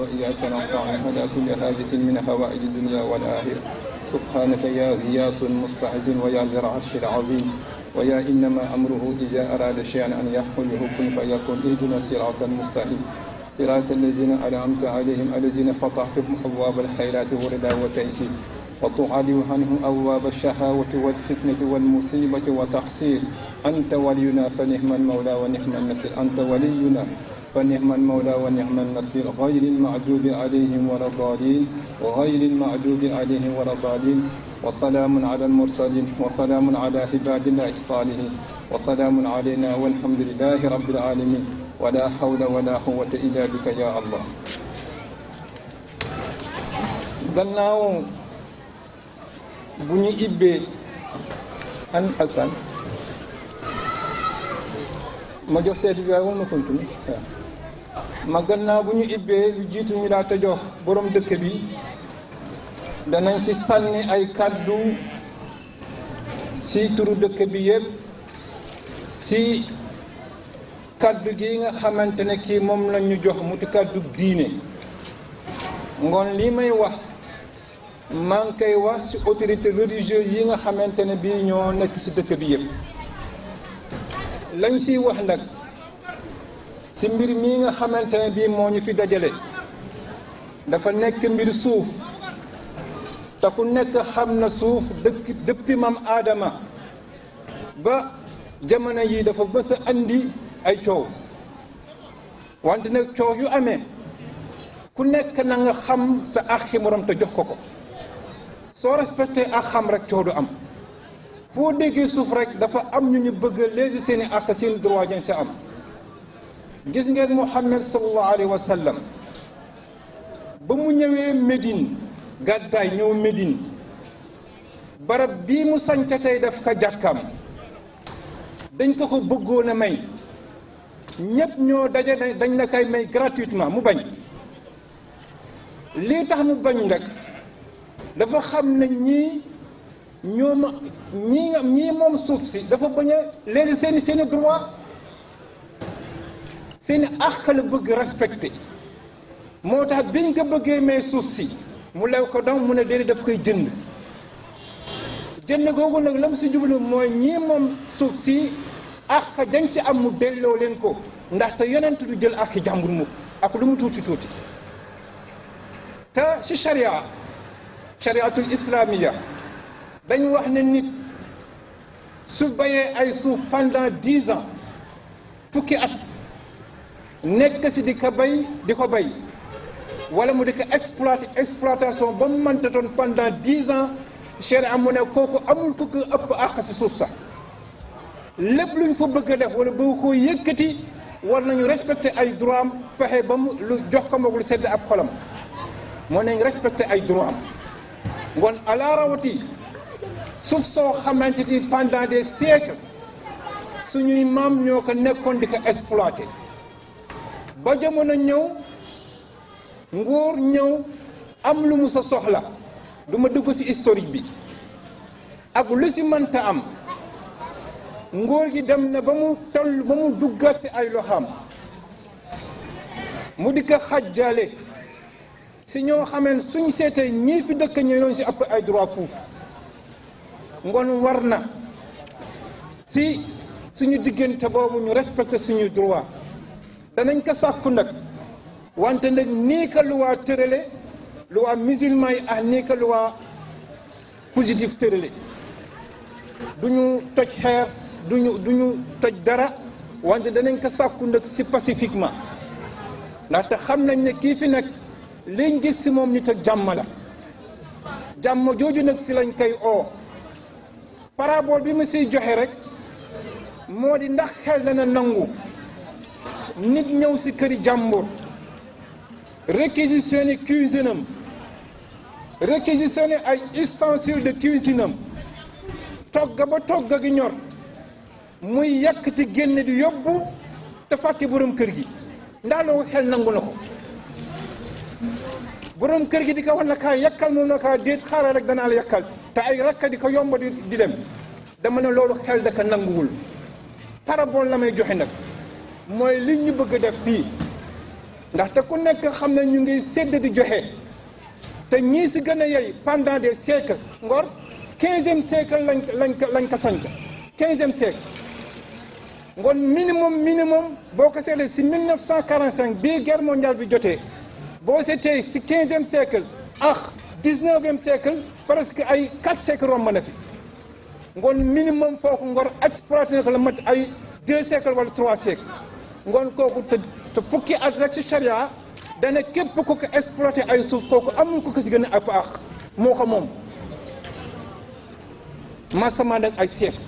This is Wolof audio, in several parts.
وإياك نستعين على كل حاجة من حوائج الدنيا والآخرة سبحانك يا غياث مستعز ويا ذا العرش العظيم ويا إنما أمره إذا أراد شيئا أن يقول له كن فيكون اهدنا الصراط المستقيم صراط الذين أنعمت عليهم الذين فتحتهم أبواب الخيرات والرضا والتيسير وتعلي عنهم أبواب الشهوة والفتنة والمصيبة والتقصير أنت ولينا فنعم المولى ونعم النصير أنت ولينا فنعم المولى ونعم النصير غير المغضوب عليهم ولا الضالين وغير المغضوب عليهم ولا الضالين وسلام على المرسلين وسلام على عباد الله الصالحين وسلام علينا والحمد لله رب العالمين ولا حول ولا قوة إلا بك يا الله. gannaaw bu ñu ibbee an Hassan ma jox seeti bi waaye war na continue ma gannaaw bu ñu ibbee lu jiitu ñu laata jox borom dëkk bi danañ ci sànni ay kàddu ci turu dëkk bi yëpp ci kàddu gi nga xamante ne kii moom lañ ñu jox mu ti kàddu diine ngoon lii may wax maa ngi koy wax ci autorité religieuse yi nga xamante ne bii ñoo nekk ci dëkk bi yëpp lañ ciy wax nag ci mbir mii nga xamante ne bii moo ñu fi dajale dafa nekk mbir suuf te ku nekk xam na suuf dëkk depuis maam Aadama ba jamono yi dafa bës a andi ay coow wante nag coow yu amee ku nekk na nga xam sa àqi morom te jox ko ko soo respecté ak xam rek coow du am foo déggee suuf rek dafa am ñu ñu bëgg a léegi seeni àq seen droit jañ si am gis ngeen Muhammad sallallahu alayhi wa sallam ba mu ñëwee Médine gàddaay ñëw Médine barab bii mu sañca tey def ko jàkkaam dañ ko ko bëggoon a may ñépp ñoo daje dañ la koy may gratuitement mu bañ lii tax mu bañ nag dafa xam ne ñii moom suuf si dafa bañ a léegi seeni droit seeni àq la bëgg respecté moo tax biñ ko bëggee may suuf si mu lew ko donc mu ne déedéet daf koy jënd googu nag la mu si jublu mooy ñii moom suuf si àq dañ si am mu delloo leen ko ndaxte yonent du jël àq jàmbur mu ak lu mu tuuti tuuti te ci chariatul islamiya dañ wax ne nit su bayee ay suuf pendant 10 ans fukki at nekk si di ko bay wala mu di ko exploitation ba mu mënta toon pendant 10 ans charia mu ne kooku amul ku ko ëpp àq si suuf sax lépp luñ fa bëgg a def wala bëgg koo yëkkati war nañu respecté ay droit am fexe ba mu lu jox ko moog lu sedd ab xolam moo nañ respecté ay droit am ngoon ala rawati suuf soo xamante ni pendant des siècles suñuy maam ñoo ko nekkoon di ko exploité ba jamono ñëw nguur ñëw am lu mu sa soxla du ma dugg ci historique bi ak lu ci mënta am nguur gi dem na ba mu toll ba mu duggaat ci ay loxaam mu di ko xajjale ci ñoo xamee suñ seetee ñii fi dëkk ñi doon ci ëpp ay droit fuuf ngoon war na ci suñu diggante boobu ñu respecté suñu droit danañ ko sàkku nag wante nag nii ka loi tërale loi musulman yi ak nii ka loi positif tërale duñu toj xeer duñu toj dara wante danañ ko sàkku nag ci pacifiquement ndaxte xam nañ ne kii fi nag liñ gis ci moom nit ak jàmm la jàmm jooju nag ci lañ koy oo parabole bi mu siy joxe rek moo di ndax xel dana nangu nit ñëw ci këri jàmbur réquisitionné cuisine am réquisitionné ay ustensiles de cuisine am togga ba togga gi ñor muy yàkkati génne di yóbbu te fàtte borom kër gi ndax loolu xel nangu na ko borom kër gi di ko wax na kaa yàkkal moom na kaa déet xaaral rek danaa la yàkkal te ay rakka di ko yomb di dem dama ne loolu xel daka nanguwul parabole la may joxe nag mooy li ñu bëgg a def fii ndaxte ku nekk xam ne ñu ngi sédd di joxe te ñii si gën a yey pendant des siècles Ngor 15e siècle lañ ko sanc 15e siècle Ngor minimum boo ko seetlee si 1945 bii guerre mondiale bi jotee boo seetee si 15e siècle ak 19e siècle presque ay 4 siècles romb na fi Ngor minimum foofu Ngor exploité na ko la mat ay 2 siècles wala 3 siècles Ngor kooku te fukki at rek si charia dana képp ku ko exploité ay suuf kooku amul ko si gën a ëpp ak moo ko moom masama nag ay siècle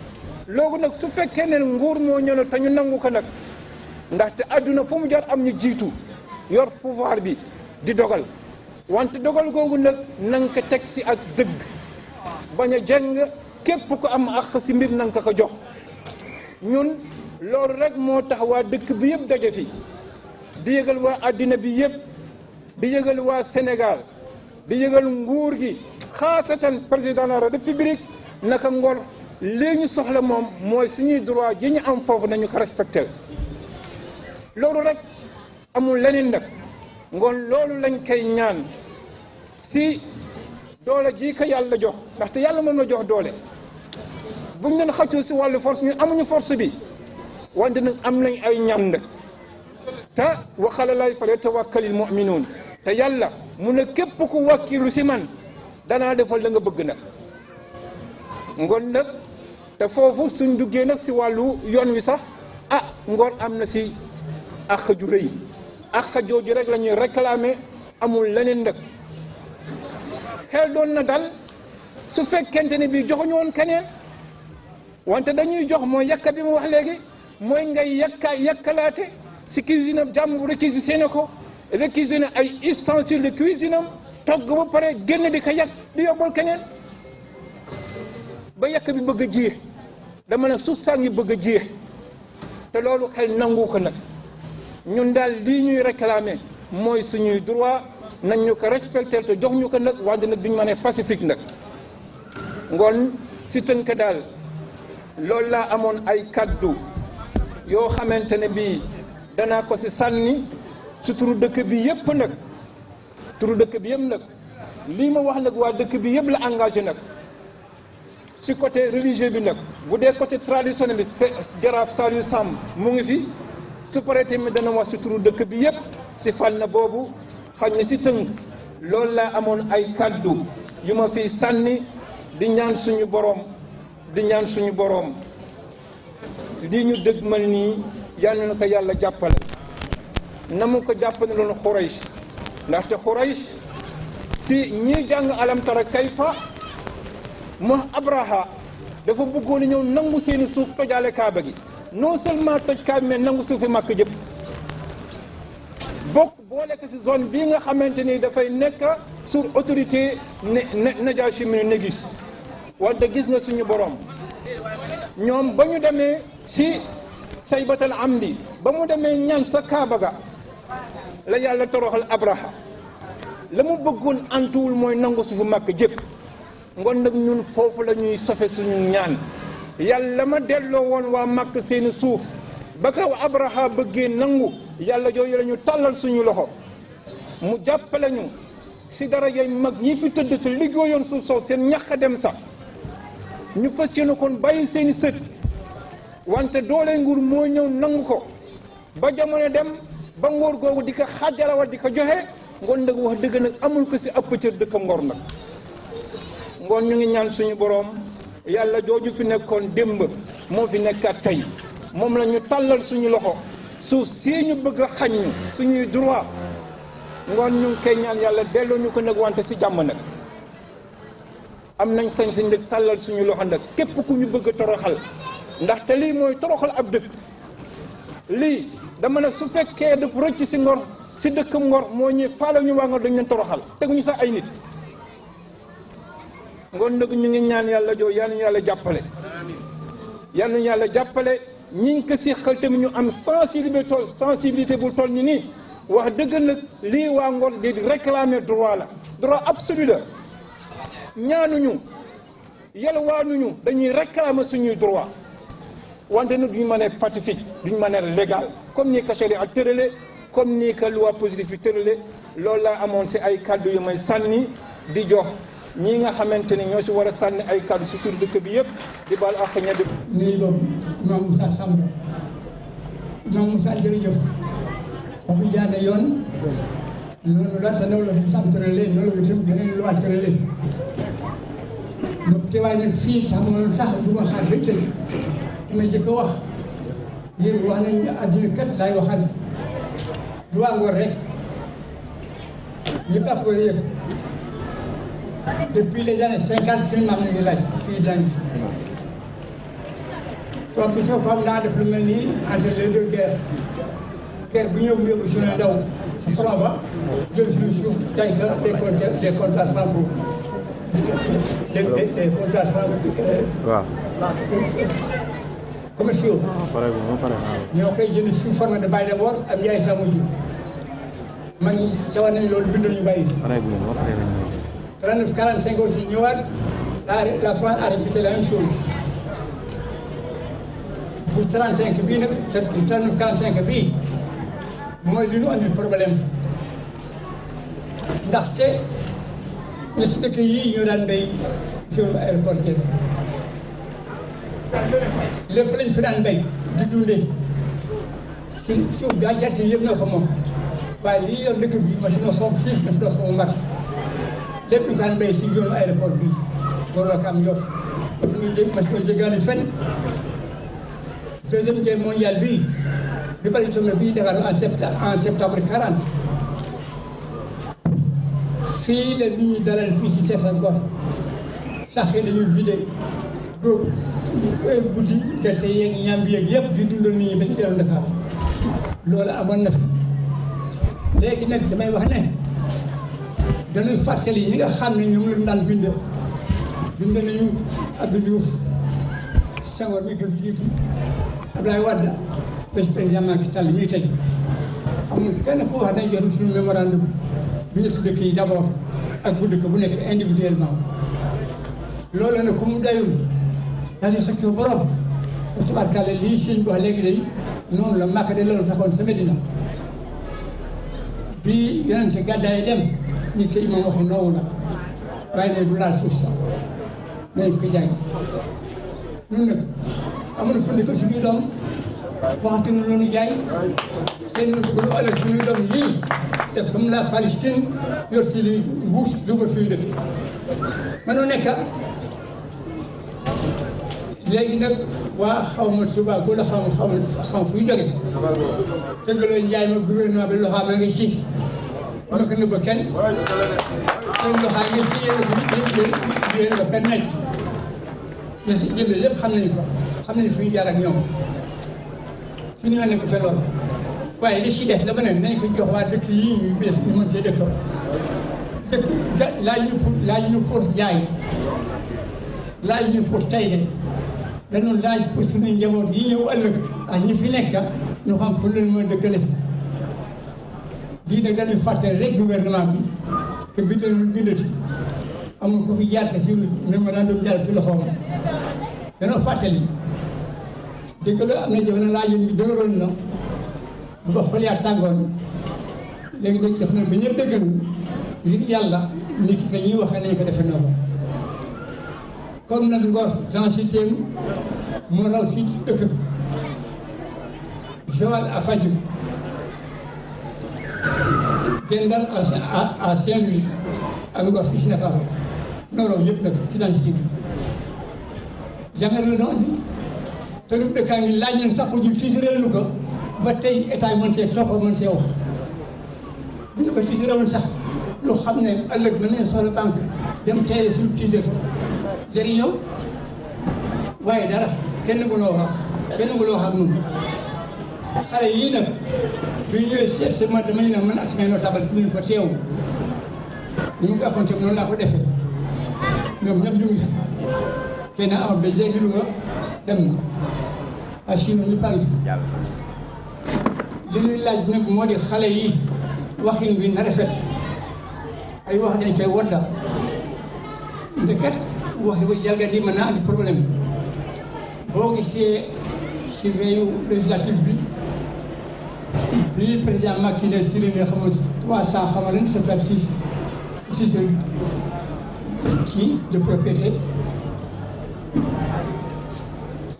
loolu nag su fekkee ne nguur moo ñëw te ñu nangu ko nag ndaxte adduna fu mu jar am ñu jiitu yor pouvoir bi di dogal wante dogal googu nag nanga ko teg si ak dëgg bañ a jëng képp ko am ak si mbir nanga ko jox ñun loolu rek moo tax waa dëkk bi yëpp daje fi di yëgal waa addina bi yëpp di yëgal waa Sénégal di yëgal nguur gi xaasatan président de la république naka Ngor lii ñu soxla moom mooy suñuy droit ji ñu am foofu nañu ko respecté loolu rek amul leneen nag ngoon loolu lañ koy ñaan si doole ji ko yàlla jox ndaxte yàlla moom la jox doole buñ leen xëccoo si wàllu force ñun amuñu force bi wante nag am nañ ay ñaan nag te waxala lay fale tawakkalil mu'minuun te yàlla mu ne képp ku wàkkilu si man danaa defal la nga bëgg nag ngoon nag te foofu suñ duggee nag si wàllu yoon wi sax Ngor am na si àq ju rëy àq jooju rek la ñuy réclamer amul leneen nag xel doon na dal su fekkente ne bii joxuñu woon keneen wante dañuy jox mooy yakka bi mu wax léegi mooy ngay yakkalaate si cuisine am jàmm réquisitionné ko réquisitionné ay ustensiles de cuisine am togg ba pare génn di ko yàq di yóbbal keneen ba yàq bi bëgg a jiyee dama ne suuf saa ngi bëgg a jiyee te loolu xel nangu ko nag ñun daal lii ñuy réclamer mooy suñuy droit nañ ñu ko respecté te jox ñu ko nag wante nag duñu mën a pacifique nag ngoon si tënk daal loolu laa amoon ay kaddu yoo xamante ne bii danaa ko si sànni si turu dëkk bi yëpp nag turu dëkk bi yëpp nag lii ma wax nag waa dëkk bi yëpp la engagé nag si côté religieux bi nag bu dee côté traditionnel bi jaraaf Saliou Samb mu ngi fi su paree tamit dana wax si turu dëkk bi yëpp si fànn boobu xañ na si tënk loolu laa amoon ay kaddu yu ma fi sànni di ñaan suñu boroom lii ñu dëgmal nii yal na ko yàlla jàppale na mu ko jàppale loon Xuraysh ndaxte Xuraysh si ñii jàng alam tara kayfa mo Abraha dafa bëggoon ñëw nangu seeni suuf tojaale kaaba gi non seulement toj kaaba mais nangu suufi màkk jëpp bokk boole ko si zone bii nga xamante ni dafay nekk sur autorité Najashi mi Négus wante gis nga suñu borom ñoom ba ñu demee si saybatal amdi ba mu demee ñaan sa kaaba ga la yàlla toroxal Abraha la mu bëggoon antuwul mooy nangu suufu màkk jëpp ngoon nag ñun foofu la ñuy sofe suñu ñaan yàlla ma delloo woon waa màkk seeni suuf ba ko Abraha bëggee nangu yàlla jooju la ñu tàllal suñu loxo mu jàppale ñu si dara yay mag ñi fi tëdd te liggéeyoon suuf soow seen ñax a dem sax ñu fas yéene kon bàyyi seeni sët wante doole nguur moo ñëw nangu ko ba jamono dem ba ngóor googu di ko xaajalawaat di ko joxe ngoon nag wax dëgg nag amul ko si ëpp cër dëkk Ngor nag ngoon ñu ngi ñaan suñu boroom yàlla jooju fi nekkoon démb moo fi nekkaat tey moom la ñu tàllal suñu loxo suuf si ñu bëgg a xañ ñu suñuy droit ngoon ñu ngi koy ñaan yàlla delloo ñu ko nag wante si jàmm nag am nañ sañ-sañ di tàllal suñu loxo nag képp ku ñu bëgg a toroxal ndaxte lii mooy toroxal ab dëkk lii dama ne su fekkee daf rëcc si Ngor si dëkk Ngor moo ñuy faala ñu waa Ngor dañ leen toroxal teguñu sax ay nit ngoon nag ñu ngi ñaan yàlla joo yal nañu yàlla jàppale yal nañu yàlla jàppale ñi ngi ko si xel tamit ñu am sensibilité bu toll ni nii wax dëgg nag lii waa Ngor di réclamer droit la droit absolu la ñaanuñu yalwaanuñu dañuy réclamer suñuy droit wante nag duñu mën a pacifique duñu mën a légal comme ni ko sharia ak tërale comme nii que loi positif bi tërale loolu laa amoon si ay kaddu yu may sànni di jox ñii nga xamante ni ñoo si war a sànni ay kaddu si tur dëkk bi yëpp di baal ak ña di. nuyu boobu Imam Moussa Samb Imam Moussa jërëjëf wax bi jaar na yoon noonu la te noonu la fi sam tëralee noonu la fi beneen loi tëralee donc teewaay nag fii sax moom sax du ma xaar ba tey damay jëkk a wax yéen wax nañ àddina kat laay waxal du waa Ngor rek ñëpp ak yëpp depuis les années 50 fi maam ngi laaj fii daan toog bi soo fam naa def lu mel nii entre les deux guerres bu ñëw yóbbu suñu ndaw sa front ba jël suñu suuf jaay ko des contrats franco des contrats franco commerciaux ñoo koy jënd sous forme de bail d'abord ak yaay sa mujj mag ñi dawal nañ loolu bind ñu bàyyi 39 45 aussi ñëwaat la France a répété la même chose pour 35 bii nag 39 45 bii mooy li ñu andi problème ndaxte ña si dëkk yii ñoo daan béy sur aéroport lépp lañ fi daan béy di dundee si suuf gàncax gi yëpp na ko moom waaye lii yor dëkk bi machine xaw ma siis machine xaw ma mbar lépp ñu daan béy si yoonu aéroport bi waroo ko am yor machine jéggaani fen deuxième guerre mondiale bi bi bari toog na fii Dakar en septembre 40 fii la nit ñi dalal fii si Cefes Ngor sax yi dañuy vidé góob guddi gerte yeeg ñaam bi yeeg yëpp di dundal nit ñi ba ci yoonu Dakar loolu amoon na fi léegi nag damay wax ne dañuy fàttali ñi nga xam ne ñoom lañu daan bind nañu Abdou Diouf Senghor mi ko fi jiitu Abdoulaye Wade président Macky Sall mi tëj amul kenn ku wax dañ jox suñu mémorandum bi ñu dëkk yi d'abord ak bu dëkk bu nekk individuellement loolu nag ku mu dayul daal di xëccoo borom ba tubaarkàlla lii sëñ bi wax léegi day noonu la Màkka de loolu saxoon sa Medina bii yonente gàddaay dem ñi ko imam waxi noowu la waaye ne du laal suuf sax nañ ko jàng ñun nag amul fu ko suñuy doom waxtu na loolu jaay seen lu ëllëg suñuy doom lii def comme la Palestine yor fii li mbuus dugal fii dëkk mënoo nekk léegi nag waa xaw ma Touba ko la xam fu ñu jóge dëggaloo njaay ma gouvernement bi loxo ma ngi ci ma ko nëbb kenn seen loxo ngi ci yéen ko permettre mais si jënd yëpp xam nañu ko xam nañu fu ñu jaar ak ñoom su ñu ne ko fa loolu waaye li ci def la ba ne nañ ko jox waa dëkk yi ñu bees ñu mën cee dëkk laaj ñu pour jaay laaj ñu pour tey dañu laaj pour suñu njaboot yi ñëw ëllëg ak ñi fi nekk ñu xam fu leen mën a dëkkale lii nag dañuy fàttali rek gouvernement bi te bindalul bindati amul ko fi jaar si mémorandum jaar ci loxoom danoo fàttali dëgg la am na jamono laajoon bi dëgëroon na bu ba xol yaa tàngoon léegi nag def na ba ñëpp dëggalu ngir yàlla nit ki ñuy waxee nañ ko defee noonu comme nag Ngor densité moo raw si dëkk bi Joal à Fadiouth Gendar à Saint-Louis ak Ngor fii si Ndakaaru noo raw yëpp nag si densité bi jàngal la noonu te lu dëkkaa ngi laaj nañ sax ñu tiitaree lu ko ba tey état mën see topp mën see wax bu ñu ko tiitaree woon sax lu xam ne ëllëg mën nañ soxla banque dem tey suñu tiitar jëriñoo waaye dara kenn mënoo wax ak ñun xale yii nag bu ñu ñëwee seet si man dama ñu ne man ak samay notable ñu fa teew ni mu ko affronté noonu laa ko defee ñoom ñëpp ñu ngi fi kenn am ba léegi lu nga dem na à Chine ñu pare li ñuy laaj nag moo di xale yi waxin bi na rafet ay wax dañ koy wadda ndekat waxi ba jalgati mën naa andi problème boo gisee ci veillu législative bi bi président Macky ne ci ne xamul 300 xamal leen c'est titre kii de propriété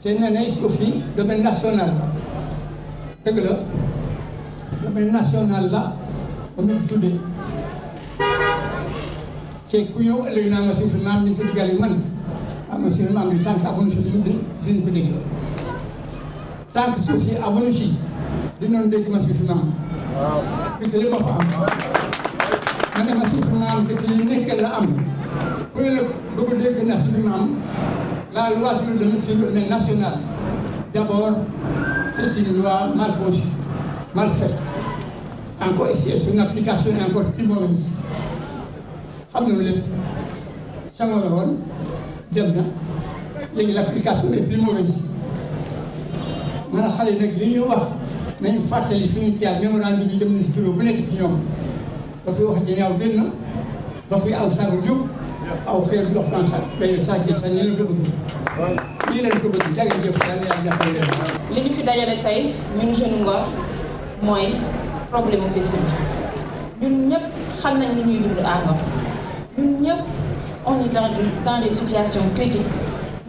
te nee na aussi domaine national dëgg la domaine national la ba mu tuddee te ku ñëw ëllëg naa ma suuf maam ñu ko diggal man am na suñu maam yi tant que amuñu si dinañ ko dégg tant que suuf si amuñu si dinañ dégg ma suuf maam bi te lépp a fa am man dama suuf maam dëkk yi nekk la am ku ne la bëgg a dégg na suuf maam la loi sur le domaine national d'abord c'est une loi mal conçue mal faite encore et son application est encore plus mauvaise xam nga lépp sama la woon dem na léegi l'application est plus mauvaise man a xale nag li ñu wax nañu fàttali fi ñu jaar mémorandum bi dem na si bureau bu nekk fi ñoom ba fi wax dañaaw gën na ba fi aw sago jóg aw xeer dox dans sa day sa jëf sa ñeneen ko bëgg lii leen ko bëgg jàngee jëf yàlla yàlla jàppale leen li ñu fi dajale tey ñun jeune Ngor mooy problème mu bés bi ñun ñëpp xam nañ ni ñuy dund à Ngor ñun ñëpp on est dans des situations critiques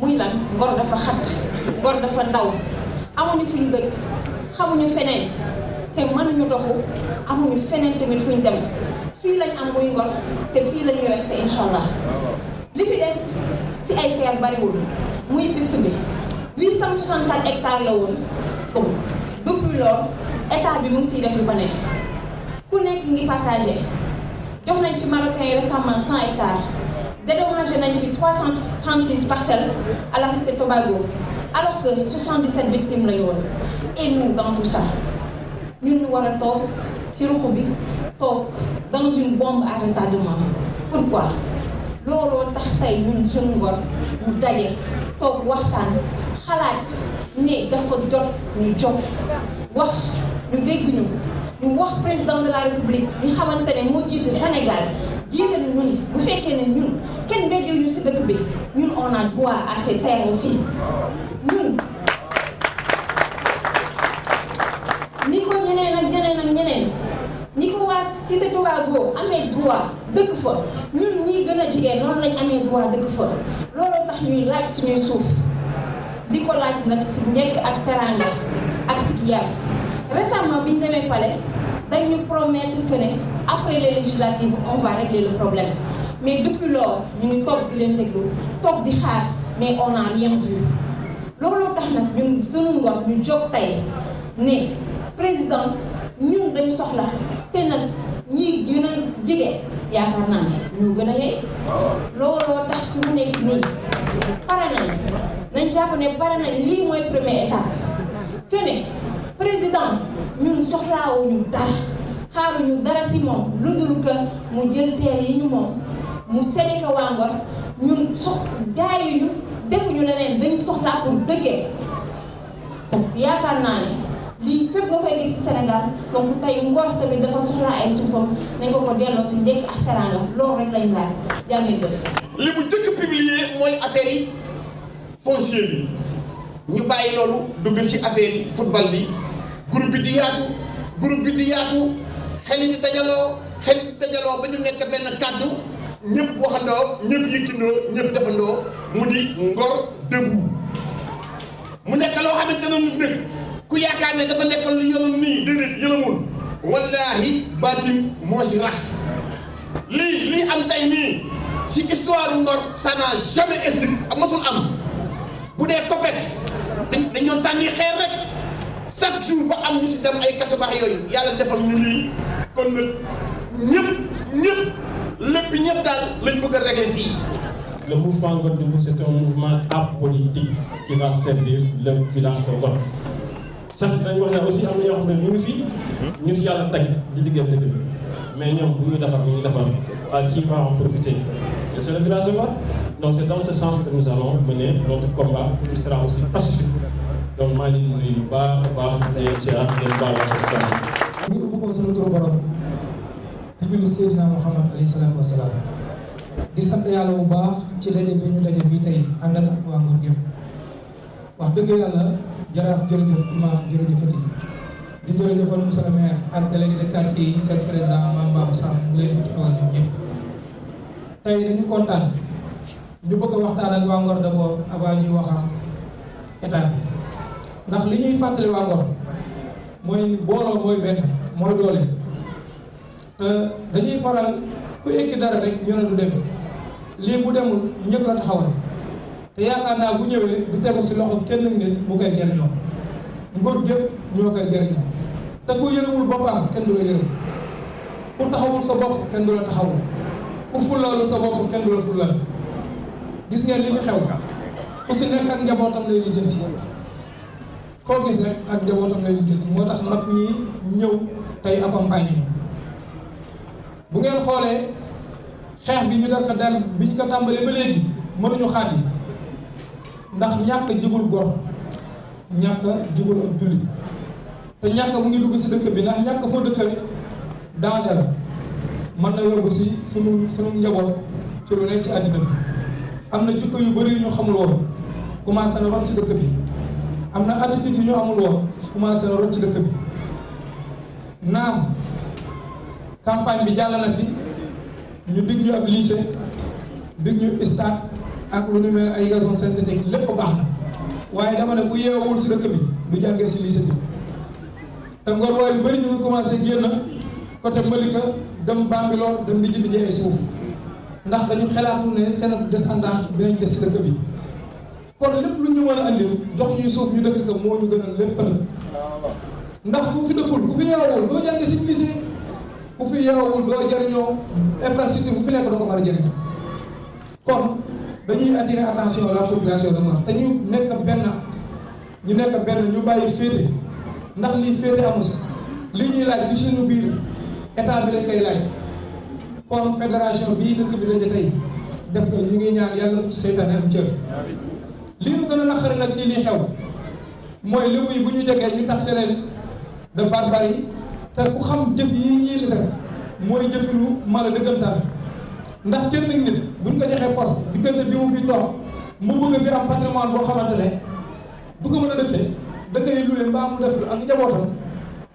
muy lan Ngor dafa xat Ngor dafa ndaw amuñu fuñ dëkk xamuñu feneen te mënuñu doxu amuñu feneen tamit fuñ dem fii lañ am muy Ngor te fii la ñuy resté incha allah li fi des si ay terre bariwul muy piste bi 864 hectares la woon comme depuis loolu état bi mu ngi siy def lu ko neex ku nekk ngi partagé jox nañ fi Marocains yi récemment 100 hectares dédommagé nañ fi 336 parcelles à la cité Tobago alors que 77 victimes lañu woon et nous dans tout ça ñun ñu war a toog ci ruq bi toog dans une bombe à retardement pourquoi looloo tax tey ñun jeune Ngor ñu daje toog waxtaan xalaat ne dafa jot ñu jóg wax ñu dégg ñu wax président de la république ñu xamante ne moo jiite Sénégal jiite na ñun bu fekkee ne ñun kenn beddee ñu si dëkk bi ñun on a droit à ces terres aussi ñun ni ko ñeneen ak ñeneen ñi ko waa Cité Tobago amee droit dëkk fa ñun ñii gën a jigéen noonu lañ amee droit dëkk fa looloo tax ñuy laaj suñuy suuf di ko laaj nag si njëkk ak teranga ak si yaay récemment bi ñu demee palais dañu promettre que ne après les législatives on va régler le problème mais depuis lors ñu ngi toog di leen déglu toog di xaar mais on n'a rien vu looloo tax nag ñun sunu Ngor ñu jóg tey ne président ñun dañu soxla te nag ñi gën a jege yaakaar naa ne ñu gën a yey looloo tax su mu nekk nii pare nañ jàpp ne pare nañ lii mooy première étape que ne président ñun soxlaawuñu dara xaaruñu dara si moom lu dul que mu jël terre yi ñu moom mu séddee ko waa Ngor ñun jaayuñu defuñu leneen dañ soxlaa pour dëkkee yaakaar naa ne lii fépp nga koy gis ci Sénégal donc tey Ngor tamit dafa soxla ay suufam nañ ko delloo si njëkk ak teranga loolu rek lañ laaj jàngee def. li mu njëkk publier mooy affaire yi foncier bi ñu bàyyi loolu dugg ci affaire yi football bi groupe bi di yaatu xel yi di dajaloo ba ñu nekk benn kàddu ñëpp waxandoo ñëpp yëkkindoo ñëpp defandoo mu di Ngor debout mu nekk loo xamante ne nit nag ku yaakaar ne dafa nekkoon lu yëlum nii déedéet yëlamul wallaahi baatim moo si rax lii am tey nii si histoire Ngor ça n'a jamais existé masul am bu dee COPEX dañ doon sànni xeer rek chaque jour ba am ñu si dem ay kaso baax yooyu yàlla defal ñu lii kon nag ñëpp daal lañ bëgg a régler fii. Le mouvement Ngor Debout, c'est un mouvement apolitique qui va servir le village de Ngor. sax dañ wax ne aussi am na yoo xam ne ñu ngi fi ñu fi yàlla teg di liggéey dëgg mais ñoom bu ñu defar à qui va en profiter c'est le village de Ngor. Donc c'est dans ce sens que nous allons mener notre combat qui sera aussi pacifique. Donc maa ngi nuyu bu baax a baax di ziar di leen baal wax si ñu ubbi ko sunu turu borom di julli Seydina Muhammad alayhi salaatu wasalaam di sant yàlla bu baax ci daje bi ñu daje fii tey ànd ak waa Ngor gépp wax dëgg yàlla jaraaf jërëjëf imaam jërëjëfati di jërëjëfal monsieur le maire ak délégué de quartier yi seen président Mame Babou Samb mu leen di xewal ñoom ñëpp tey dañu kontaan ñu bëgg a waxtaan ak waa Ngor d'abord avant ñuy wax état bi ndax li ñuy fàttali waa Ngor mooy booloo mooy benn mooy doole te dañuy faral ku ekki dara rek ñu ne du dem lii bu demul ñëpp la taxawal te yaakaar naa bu ñëwee du tegu si loxo kenn nit mu koy jëriñoo Ngor gépp ñoo koy jëriñoo te ku yërëmul boppam kenn du la yërëm ku taxawul sa bopp kenn du la taxawul ku fulaalul sa bopp kenn du la fulal gis ngeen li fi xew ku si nekk ak njabootam lay lijjanti koo gis rek ak njabootam lay lijjanti moo tax mag ñi ñëw tey accompagné ñu bu ngeen xoolee xeex bi ñu def ko dal bi ñu ko tàmbalee ba léegi mënuñu xaati ndax ñàkk jigul gor ñàkk jigul ak julli te ñàkk mu ngi dugg si dëkk bi ndax ñàkk foo dëkk rek danger la mën na yóbbu si sunu njaboot ci lu nekk ci àddina bi am na jikko yu bëri yu ñu xamul woon commencé na rot ci dëkk bi am na attitude yu ñu amul woon commencé na rot ci dëkk bi naam campagne bi jàll na fi ñu dig ñu ab lycée dig ñu stade ak lu ñu mel ay gazon synthétique lépp baax na waaye dama ne ku yeewul si dëkk bi du jàngee si lycée bi te Ngor waaye yu bëri ñu ngi commencé génn côté Malika dem Bambilor dem di jënd ji ay suuf ndax dañu xalaatu ne seen descendance dinañ des si dëkk bi kon lépp lu ñu mën a andil jox ñuy suuf ñu dëkk ko moo ñu gënal lépp nag ndax ku fi dëkkul ku fi yeewul doo jàngee si lycée ku fi yeewul doo jëriñoo infrastructure bu fi nekk doo ko mën a jëriñoo kon dañuy attirer attention la population de Ngor te ñu nekk benn ñu bàyyi féete ndax lii féete amu si li ñuy laaj bi suñu biir état bi lañ koy laaj kon fédération bii dëkk bi lañu tey def ko ñu ngi ñaan yàlla ci seytaane am cër lii mu gën a naqari nag ci lii xew mooy lébu yi bu ñu jegee ñu tax leen de barbarie te ku xam jëf yi ñii di def mooy jëfinu mala dëggantaan ndax kenn nit buñ ko joxee poste diggante bi mu fi toog mu bëgg fi am patrimoine boo xamante ne du ko mën a dëkkee da koy luwee mbaa mu def ak njabootam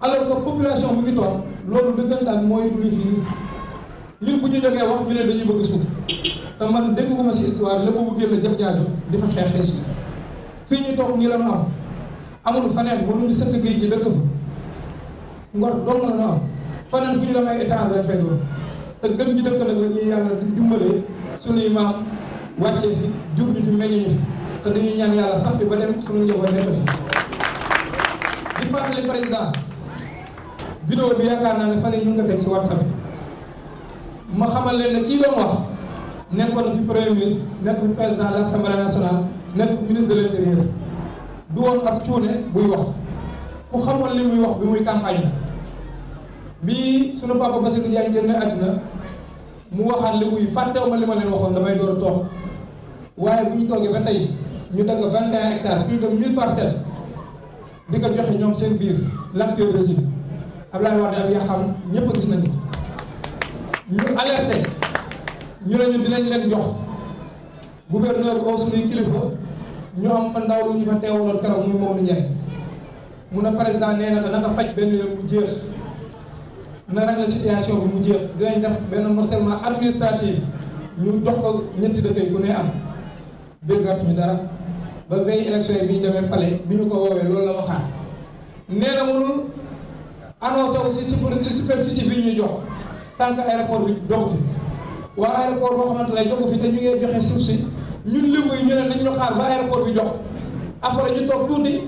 alors que population bu fi toog loolu dëggantaan mooy lu ñu fi ñun bu ñu jógee wax ñu ne dañuy bëgg suuf te man dégguma si histoire lépp bu génn jëm ñaajo di fa xeexee suuf fii ñu toog nii la ñu am amul faneen mënuñu sëkk géej gi dëkk fa Ngor dong la ñu am faneen fu ñu dem ay étranger fay doon te gën ñu dëkk nag la ñuy yàlla dimbalee suñuy maam wàccee fi jur ñu fi meññ ñu fi te dañuy ñaan yàlla sax fi ba dem suñu njaboot nekk fi di fàttali président vidéo bi yaakaar naa ne fan yi ñu ngi ko teg si WhatsApp ma xamal leen ne kii doon wax nekkoon na fi premier ministre nekk fi président de l'Assemblée nationale nekk ministre de l'intérieur du woon ak cuune buy wax ku xamoon li muy wax bi muy campagne bi sunu papa Bassirou Diagne génn àddina mu waxaat li muy fàttewu ma li ma leen waxoon damay door a toog waaye bu ñu toogee ba tey ñu dagg 21 hectares plus de 1000 parcelles di ko joxe ñoom seen biir l'acteur régime Abdoulaye Wade ak yaa xam ñëpp a gis nañu ñu alerté ñu ne ñu dinañ leen jox gouverneur oo suñuy kilifa ñu am fa ndaw lu ñu fa teewaloon keroog muy Maodo Ndiaye mun a président nee na naka faj benn yoon mu jeex na rek la situation bi mu jeex dinañ def benn morcellement administratif ñu jox ko ñetti dëkk yi ku ne am déggaat ñu dara ba veille élection yi bi ñu demee palais bi ñu ko woowee loolu la waxaat nee na mënul annoncé aussi si superficie bi ñuy jox tant que aéroport bi dogu fi waa aéroport boo xamante ne dogu fi te ñu ngi joxe suuf si ñun lébu yi ñu ne nañ ñu xaar ba aéroport bi jox après ñu toog tuuti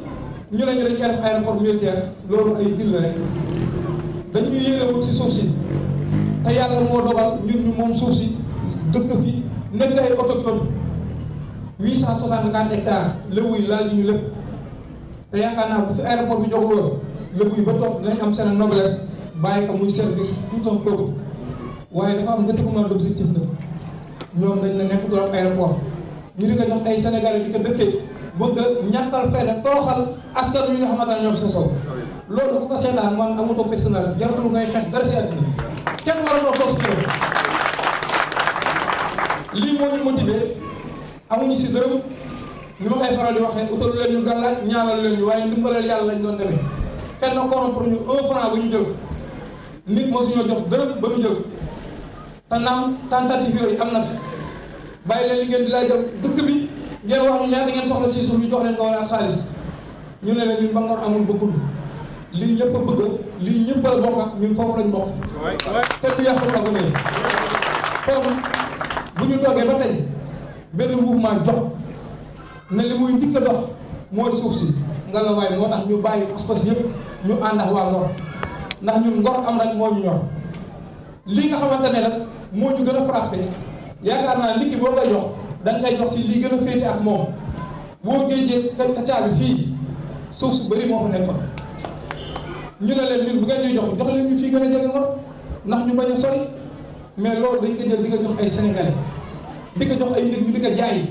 ñu ne ñu dañ koy def aéroport militaire loolu ay dil la rek dañu yéenewul si suuf si te yàlla moo dogal ñun ñu moom suuf si dëkk fi nekk ay autochtone 864 hectares lébu yi laal ñu lépp te yaakaar naa bu fi aéroport bi joxul woon lébu yi ba toog dinañ am seen noblesse bàyyi ko muy servir tout un peuple waaye dafa am détournement d'objectif nag ñoom dañ ne nekk trop aéroport ñu di ko jox ay Sénégalais di ko dëkkee bëgg a ñàkkal fayda tooxal askan wi nga xamante ne ñoo ko sosoo loolu ku ko seetaan man amutoo personnel jaratul ngay xeex dara si àddina kenn waratoo toog si kër lii moo ñu motivé amuñu si dërëm ñu ma koy faral di waxee utalu leen ñu gàllaaj ñaanal leen ñu waaye ndimbalal yàlla lañ doon demee kenn corrompre ñu 1 franc ba ñu jël nit moo suñoo jox dërëm ba ñu jël te naam tentative yooyu am na fi bàyyi leen li ngeen di laaj dëkk bi ngeen wax ñu ñaata ngeen soxla si suuf ñu jox leen ko wala xaalis ñu ne la ñun ba Ngor amul bëggul lii ñëpp a bëgg lii ñëpp a bokk ñun foofu lañ bokk te du yàqu la ko ne kon bu ñu toogee ba tey benn mouvement jox ne li muy ndikk a dox mooy suuf si nga la waaye moo tax ñu bàyyi pas-pas yëpp ñu ànd ak waa Ngor ndax ñun Ngor am rek moo ñu ñor li nga xamante ne nag moo ñu gën a frappé yaakaar naa nit ki boo koy jox da nga koy jox si li gën a féete ak moom boo géejee kacaa bi fii suuf su bëri moo fa nekkoon ñu ne leen ñun bu ngeen ñuy jox leen ñu fii gën a jege Ngor ndax ñu bañ a sori mais loolu dañ ko jël di ko jox ay sénégalais di ko jox ay nit ñu di ko jaay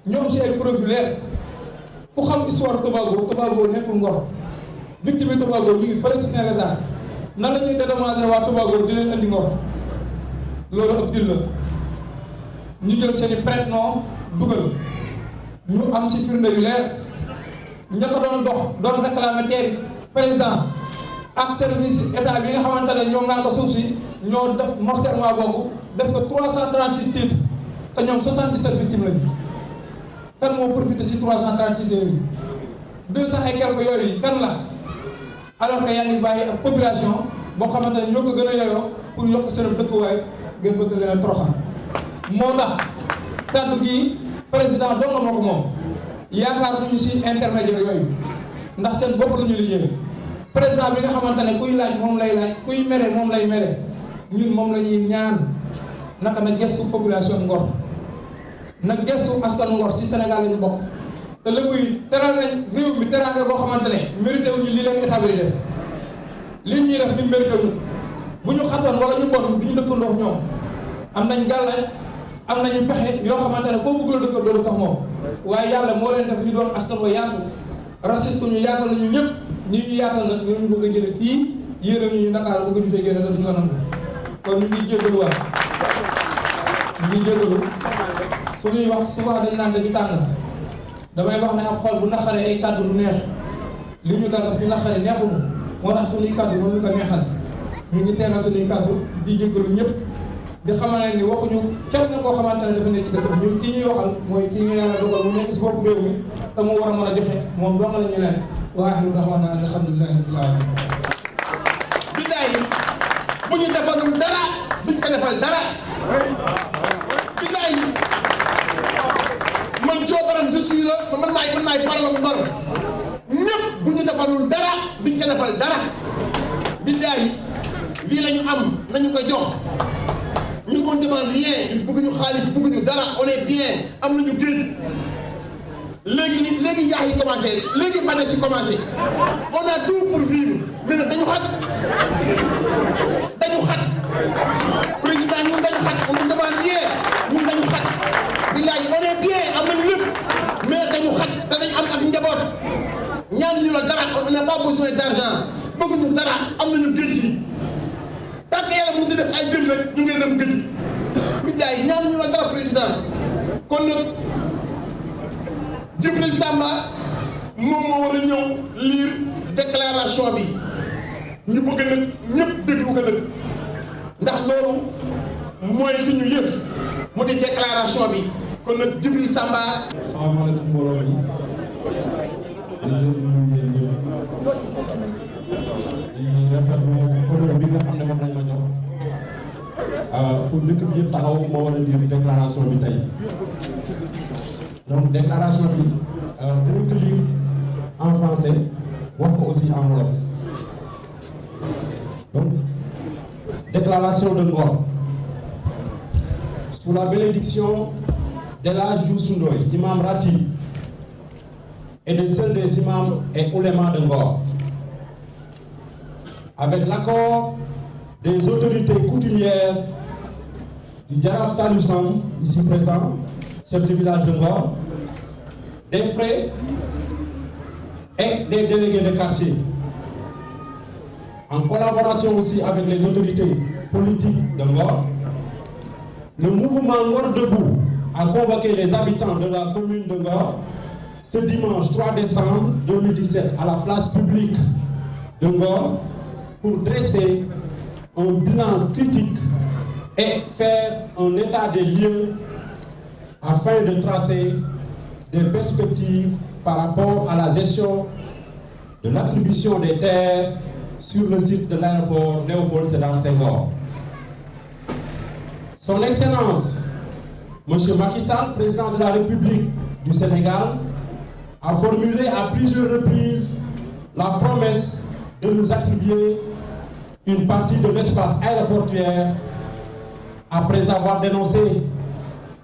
ñoom si ay preuve leer ku xam histoire Tobago nekkul Ngor victime yi Tobago ñu ngi fële si Saint-Lazare nan la ñuy dédommagé waa Tobago di leen andi Ngor loolu ab dil la ñu jël seen i prête-nom dugal ñu am si firnde yu leer ña ko doon dox doon réclamer terre président ak service état bi nga xamante ne ñoom ngaa ko suuf si ñoo def morcellement boobu def ko 336 titres te ñoom 77 victimes lañu kan moo profité si 336 yooyu 200 et quelques yooyu kan la alors que yaa ngi bàyyi ak population boo xamante ne ñoo ko gën a yeyoo pour yokk seen dëkkuwaay ngeen bëgg leen toroxal moo tax kàddu gi président doon na moo ko moom yaakaar nañu si intermédiaire yooyu ndax seen bopp la ñu liggéey président bi nga xamante ne kuy laaj moom lay laaj kuy mere moom lay mere ñun moom la ñuy ñaan naka na gestu population Ngor na gestu askanu Ngor si Sénégal lañu bokk te léegi teral nañ réew mi teraanga boo xamante ne mérité wuñu li leen état bi di def li ñuy def ñu mérité wuñu bu ñu xatoon wala ñu bon du ñu dëkkandoo ñoom am nañ gàllaaj am nañu pexe yoo xamante ne koo bëgg la dëkkandoo lu tax moom waaye yàlla moo leen def ñu doon askan wa yaatu raciste ñu yaatal nañu ñëpp ñi ñu yaatal nag ñoo ñu bëgg a jële fii yéene ñu Dakar bëgg ñu fay génne te duñu ko nangu kon ñu ngi jégalu waat ñu ngi jégalu suñuy wax souvent dañ naan dañu tàng damay wax ne am xol bu naqaree ay kàddu du neex li ñu dal fi naqaree neexuñu moo tax suñuy kàddu mënuñu ko neexal ñu ngi teelal suñuy kàddu di jégalu ñëpp di xamal ne ni waxuñu kenn koo xamante ne dafa nekk ci dëkk bi ñun kii ñuy waxal mooy kii ñu yàlla dogal mu nekk si bopp réew mi te mu war a mën a joxe moom dong la ñu leen wa aaxiru da'waanaa alhamdulillahi rabbil aalamiin. billaahi bu ñu defalul dara duñ ko defal dara billaahi man coobaram je suis là man maay parlam Ngor ñëpp bu ñu defalul dara duñ ko defal dara billaahi lii la ñu am nañu ko jox. ñun on demande rien bëgguñu xaalis bëgguñu dara on est bien am nañu géej léegi yaa ngi commencé léegi bane si commencé on a tout pour vivre mais nag dañu xat président ñun dañu xat on ne demande rien ñun dañu xat billahi on est bien am nañu lépp mais dañu xat danañ am ak njaboot ñaan ñu la dara on n'a pas besoin d'argent bëgguñu dara am nañu géej gi tant que yàlla mu ngi def ay jël rek ñu ngi dem gëj billahi ñaan ñu la dara président kon nag Djibril Samba moom moo war a ñëw lire déclaration bi ñu bëgg nag ñëpp déglu ko nag ndax loolu mooy suñu yëf mu di déclaration bi kon nag Djibril Samba. salaamaaleykum mbooloo mi. di rafetlu honneur bi nga xam ne moom lañ ma jox pour dëkk bi yëpp taxaw moo war a lire déclaration bi tey donc déclaration bi dinañ ko lire en français wax ko aussi en wolof donc déclaration de Ngor sous la bénédiction d'El Hadji Youssou Ndoye, imam ratib, et de ceux des imams et oulémas de Ngor, avec l'accord des autorités coutumières du Djaraf Salou Samb, ici présent, chef du village de Ngor, des frères et des délégués de quartier, en collaboration aussi avec les autorités politiques de Ngor, le mouvement Ngor Debout a convoqué les habitants de la commune de Ngor ce dimanche 3 décembre 2017 à la place publique de Ngor pour dresser un bilan critique et faire un état des lieux afin de tracer des perspectives par rapport à la gestion de l'attribution des terres sur le site de l'aéroport Léopold Sédar Senghor. Son Excellence, M. Macky Sall, président de la République du Sénégal, a formulé à plusieurs reprises la promesse de nous attribuer une partie de l'espace aéroportuaire après avoir dénoncé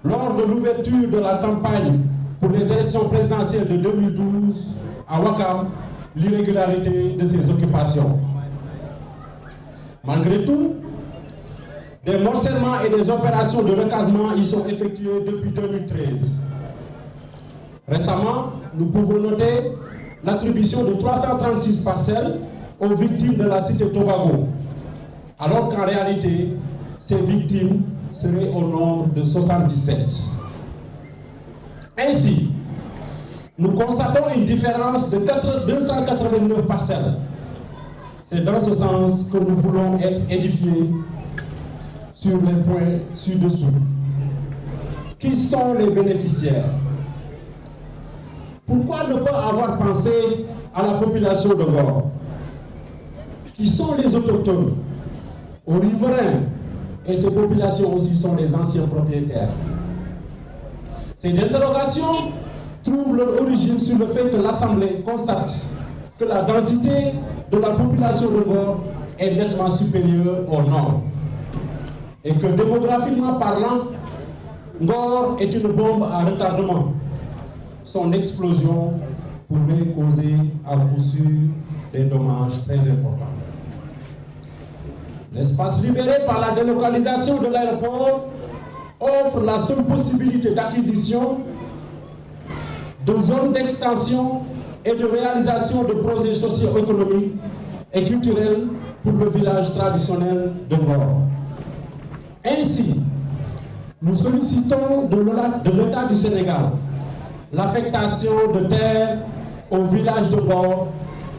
lors de l'ouverture de la campagne pour les élections présidentielles de 2012 à Ouakam l'irrégularité de ces occupations. Malgré tout, des morcellements et des opérations de recasement y sont effectuées depuis 2013. Récemment, nous pouvons noter l'attribution de 336 parcelles aux victimes de la cité Tobago, alors qu'en réalité, ces victimes seraient au nombre de 77. Ainsi, nous constatons une différence de 289 parcelles. C'est dans ce sens que nous voulons être édifiés sur les points ci-dessous. Qui sont les bénéficiaires? Pourquoi ne pas avoir pensé à la population de Ngor? Qui sont les autochtones, aux riverains, et ces populations aussi sont les anciens propriétaires? Ces interrogations trouvent leur origine sur le fait que l'Assemblée constate que la densité de la population de Ngor est nettement supérieure au nord et que démographiquement parlant, Ngor est une bombe à retardement. Son explosion pourrait causer à coup sûr des dommages très importants. L'espace libéré par la délocalisation de l'aéroport offre la seule possibilité d'acquisition de zones d'extension et de réalisation de projets socio-économiques et culturels pour le village traditionnel de Ngor. Ainsi, nous sollicitons de l'État du Sénégal l'affectation de terres au village de Ngor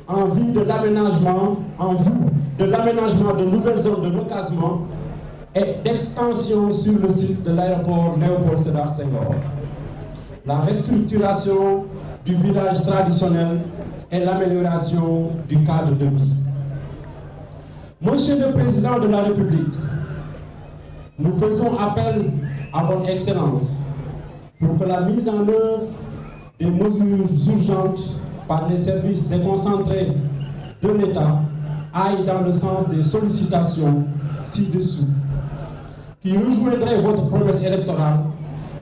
en vue de l'aménagement de nouvelles zones de recasement et d'extension sur le site de l'aéroport Léopold Sédar Senghor. La restructuration du village traditionnel et l'amélioration du cadre de vie. Monsieur le Président de la République, nous faisons appel à votre Excellence pour que la mise en œuvre des mesures urgentes par les services déconcentrés de l'État aille dans le sens des sollicitations ci-dessous, qui rejoindraient votre promesse électorale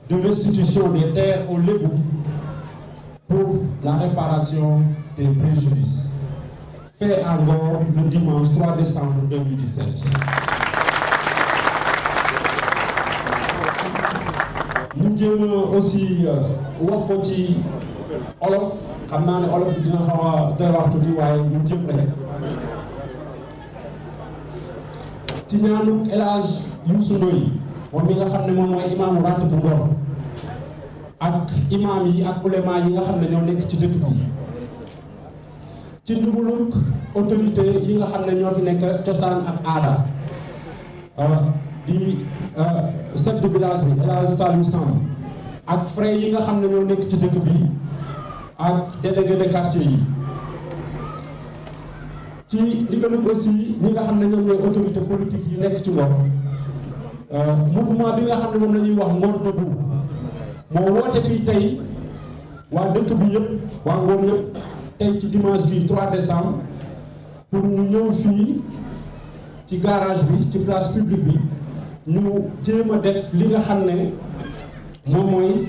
de restitution des terres aux Lébou pour la réparation des préjudices. Fait à Ngor le dimanche 3 décembre 2017. Nous jéem aussi wax ko ci olof xam naa ne olof bi dina xaw a doy waar tuuti waaye ñu jéem rek ci ñaanu El Hadj Youssou Ndoye moom mi nga xam ne moom mooy imaamu ràtt bu Ngor ak imaam yi ak ulema yi nga xam ne ñoo nekk ci dëkk bi ci ndimbalug autorité yi nga xam ne ñoo fi nekk cosaan ak aada di chef de village bi El Hadj Saliou Samb ak frère yi nga xam ne ñoo nekk ci dëkk bi ak délégué de quartier yi ci li ko nag aussi ñi nga xam ne ñoom ñooy autorité politique yi nekk ci Ngor mouvement bi nga xam ne moom la ñuy wax Ngor Debout moo woote fii tey waa dëkk bi yëpp waa Ngor yëpp tey ci dimanche bi 3 décembre pour ñu ñëw fii ci garage bi ci place publique bi ñu jéem a def li nga xam ne moom mooy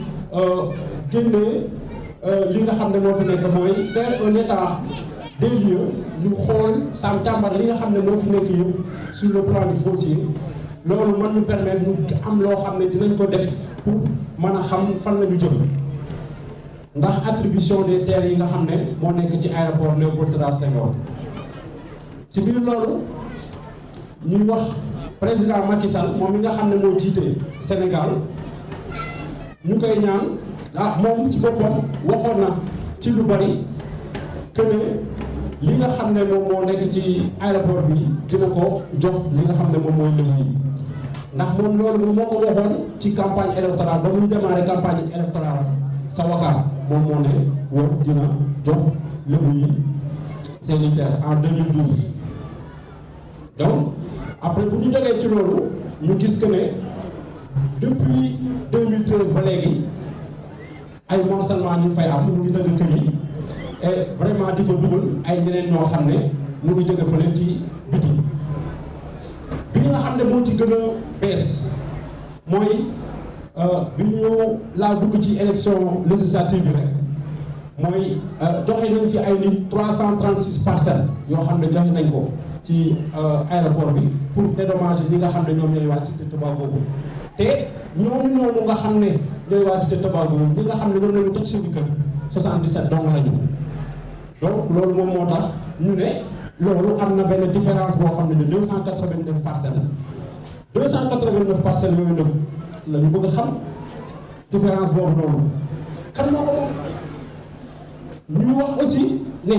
génne li nga xam ne moo fi nekk mooy faire un état des lieux ñu xool sam càmbar li nga xam ne moo fi nekk yëpp sur le plan du foncier loolu mën ñu permettre ñu am loo xam ne dinañ ko def pour mën a xam fan la ñu jëm ndax attribution des terres yi nga xam ne moo nekk ci aéroport Léopold Sédar Senghor ci biir loolu ñuy wax président Macky Sall moom mi nga xam ne moo jiite Sénégal ñu koy ñaan moom ci boppam waxoon na ci lu bari que ne li nga xam ne moom moo nekk ci aéroport bi dina ko jox li nga xam ne moom mooy lëbu yi ndax moom loolu moo ko waxoon ci campagne électorale ba muy démarré campagne électorale sa Wakaam moom moo ne woon dina jox lëbu yi seeni terre en 2012 donc après bu ñu jógee ci loolu ñu gis que ne depuis 2013 ba léegi ay morcellement ñu fay am ñu ngi dëgg kër yi et vraiment di fa dugal ay ñeneen ñoo xam ne ñu ngi jóge fële ci biti bi nga xam ne moo ci gën a bees mooy bi ñu laa dugg ci élection législative bi rek mooy joxe nañ fi ay nit 336 parcelles yoo xam ne joxe nañ ko ci aéroport bi pour dédommager ñi nga xam ne ñoom ñooy waa Cité Tobago te ñooñu nga xam ne ñooy waa Cité Tobago ñi nga xam ne ñoom la ñu toj seen kër 77 dong la ñu donc loolu moom moo tax ñu ne loolu am na benn différence boo xam ne de 289 parcelles 289 parcelles yooyu nag la ñu bëgg a xam différence boobu noonu kan moo ko moom ñu wax aussi ne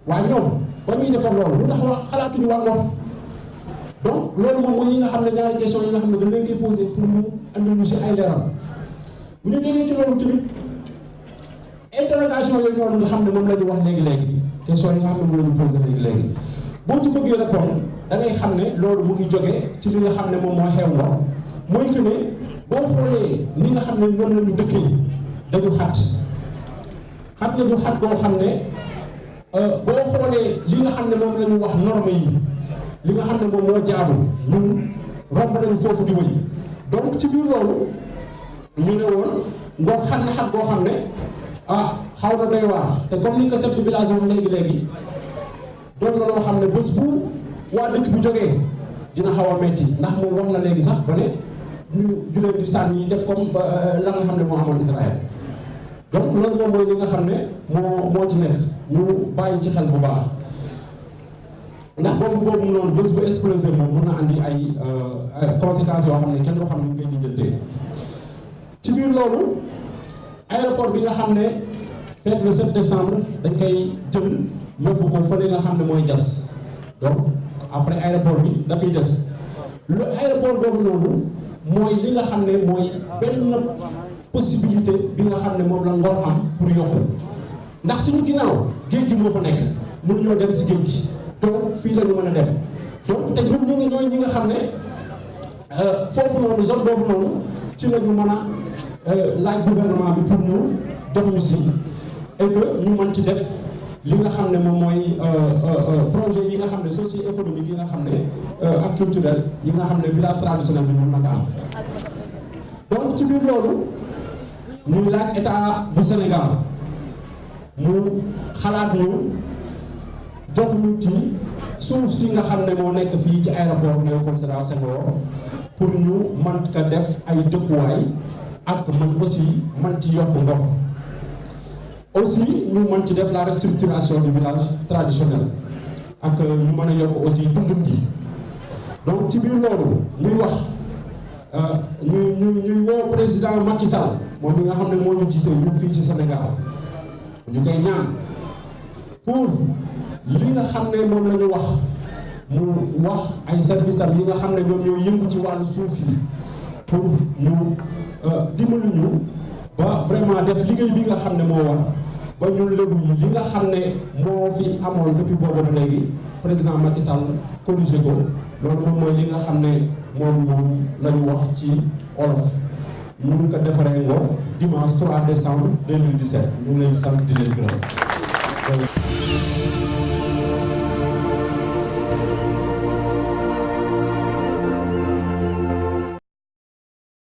waa ñoom ba muy defar loolu lu tax wax xalaatuñu waa Ngor donc loolu moom mooy ñi nga xam ne ñaari question yi nga xam ne dañ leen koy posé pour mu andi ñu si ay leeral bu ñu jógee ci loolu tamit interrogation yooyu noonu nga xam ne moom la ñu wax léegi-léegi question yi nga xam ne moom la ñu posé léegi-léegi boo ci bëggee répondre da ngay xam ne loolu mu ngi jógee ci li nga xam ne moom moo xew Ngor mooy que ne boo xoolee ni nga xam ne noonu la ñu dëkkee dañu xat nañu xat boo xam ne boo xoolee li nga xam ne moom la ñu wax norme yi li nga xam ne moom moo jaadu ñun romb nañu foofu di wëy donc ci biir loolu ñu ne woon Ngor xat na xat boo xam ne xaw na doy waar te comme ni ko chef de village wax léegi-léegi doon na loo xam ne bés bu waa dëkk bi jógee dina xaw a metti ndax moom wax na léegi sax ba ne ñu juleen di sànni yi def comme la nga xam ne moo amoon Israël donc loolu moom mooy li nga xam ne moo ci nekk ñu bàyyi ci xel bu baax ndax boobu noonu bés bu explosé moom mun na andi ay conséquences yoo xam ne kenn doo xam ne ñu koy lijjantee ci biir loolu aéroport bi nga xam ne fête le 7 décembre dañ koy jël yóbbu ko fële nga xam ne mooy jas donc après aéroport bi dafay des le aéroport boobu noonu mooy li nga xam ne mooy benn possibilité bi nga xam ne moom la Ngor am pour yokku ndax suñu ginnaaw géej gi moo fa nekk mënuñoo dem si géej gi donc fii la ñu mën a dem donc te ñun ñu ngi ñooy ñi nga xam ne foofu noonu zone boobu noonu ci la ñu mën a laaj gouvernement bi pour ñu jox ñu si et que ñu mën ci def li nga xam ne moom mooy projet yi nga xam ne socio-économique yi nga xam ne ak culturel yi nga xam ne village traditionnel bi mën na ko am donc ci biir loolu ñuy laaj état bu Sénégal mu xalaat ñu jox ñu ci suuf si nga xam ne moo nekk fii ci aéroport Léopold Sédar Senghor pour ñu mën ko def ay dëkkuwaay ak man aussi man ci yokk ndox aussi ñu mën ci def la restructuration du village traditionnel ak ñu mën a yokk aussi dundum gi donc ci biir loolu ñuy wax ñuy woo président Macky Sall moom mi nga xam ne moo ñu jiite ñun fii ci Sénégal ñu koy ñaan pour li nga xam ne moom la ñu wax mu wax ay services am yi nga xam ne ñoom ñoo yëngu ci wàllu suuf yi pour ñu dimbali ñu ba vraiment def liggéey bi nga xam ne moo war ba ñun lébu yi li nga xam ne moo fi amoon depuis boobu ba léegi président Macky Sall corrigé ko loolu moom mooy li nga xam ne moom la ñu wax ci olof ñu ngi ko defaree Ngor dimanche 3 décembre 2017 ñu ngi leen sant di leen gërëm.